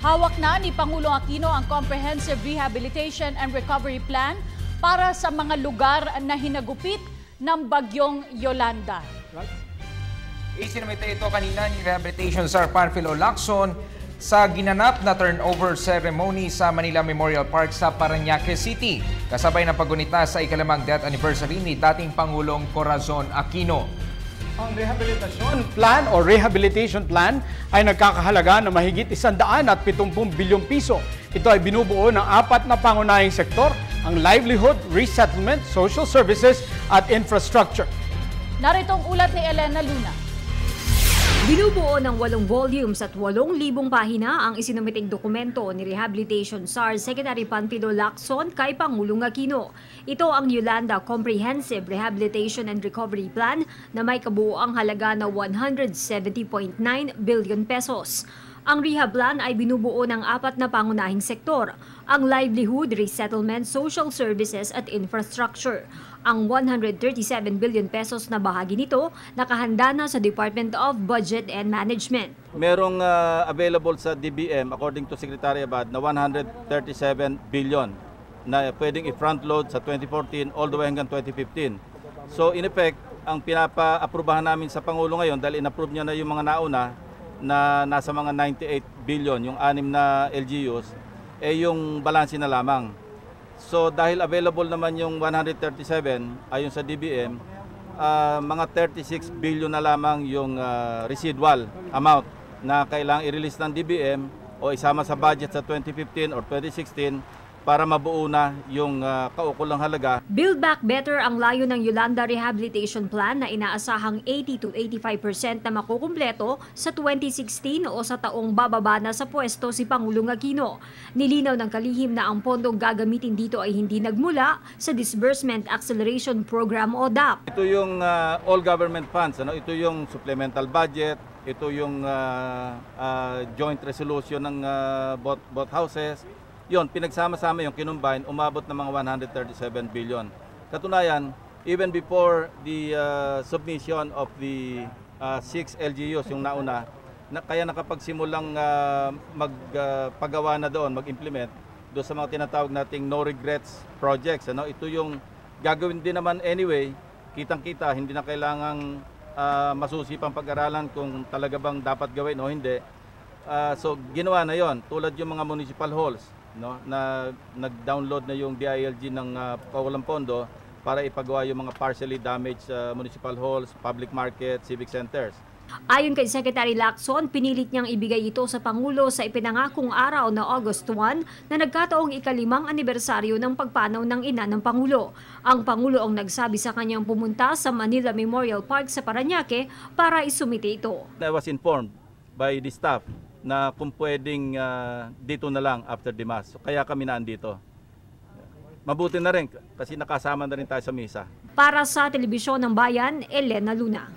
Hawak na ni Pangulong Aquino ang Comprehensive Rehabilitation and Recovery Plan para sa mga lugar na hinagupit ng bagyong Yolanda. Isinumite ito kanina ni Rehabilitation Czar Panfilo Lacson sa ginanap na turnover ceremony sa Manila Memorial Park sa Parañaque City. Kasabay ng paggunita sa ikalimang death anniversary ni dating Pangulong Corazon Aquino. Ang rehabilitation plan ay nagkakahalaga na mahigit 170 bilyong piso. Ito ay binubuo ng 4 na pangunahing sektor, ang livelihood, resettlement, social services at infrastructure. Narito ang ulat ni Elena Luna. Binubuo ng 8 volumes at 8,000 pahina ang isinumiting dokumento ni Rehabilitation Czar Secretary Panfilo Lacson kay Pangulong Aquino. Ito ang Yolanda Comprehensive Rehabilitation and Recovery Plan na may kabuoang halaga na 170.9 billion pesos. Ang rehab plan ay binubuo ng 4 na pangunahing sektor, ang livelihood, resettlement, social services at infrastructure. Ang 137 billion pesos na bahagi nito nakahanda na sa Department of Budget and Management. Merong available sa DBM according to Secretary Abad na 137 billion na pwedeng i-front load sa 2014 all the way hanggang 2015. So in effect, ang pinapa-aprubahan namin sa Pangulo ngayon dahil in-approve niya na yung mga nauna na nasa mga 98 billion, yung 6 na LGUs, yung balanse na lamang. So dahil available naman yung 137 ayon sa DBM, mga 36 billion na lamang yung residual amount na kailangang i-release ng DBM o isama sa budget sa 2015 or 2016 para mabuo na yung kaukulang halaga. Build Back Better ang layo ng Yolanda Rehabilitation Plan na inaasahang 80 to 85% na makukumpleto sa 2016 o sa taong bababa na sa pwesto si Pangulong Aquino. Nilinaw ng kalihim na ang pondong gagamitin dito ay hindi nagmula sa Disbursement Acceleration Program o DAP. Ito yung all government funds, ito yung supplemental budget, ito yung joint resolution ng both houses. Yun, pinagsama-sama yung kinumbine, umabot ng mga 137 billion. Katunayan, even before the submission of the 6 LGUs, yung nauna, kaya nakapagsimulang magpagawa na doon, mag-implement doon sa mga tinatawag nating no regrets projects. Ito yung gagawin din naman anyway, kitang-kita, hindi na kailangang masusi pang pag-aralan kung talaga bang dapat gawin o hindi. So ginawa na yon, tulad yung mga municipal halls, na nag-download na yung DILG ng kawalang pondo para ipagawa yung mga partially damaged municipal halls, public market, civic centers. Ayon kay Secretary Lacson, pinilit niyang ibigay ito sa Pangulo sa ipinangakong araw na August 1 na nagkataong ika-5 anibersaryo ng pagpanaw ng ina ng Pangulo. Ang Pangulo ang nagsabi sa kanyang pumunta sa Manila Memorial Park sa Parañaque para isumite ito. I was informed by the staff na kung pwedeng dito na lang after the mass. So, kaya kami naandito. Mabuti na rin kasi nakasama na rin tayo sa misa. Para sa Telebisyon ng Bayan, Elena Luna.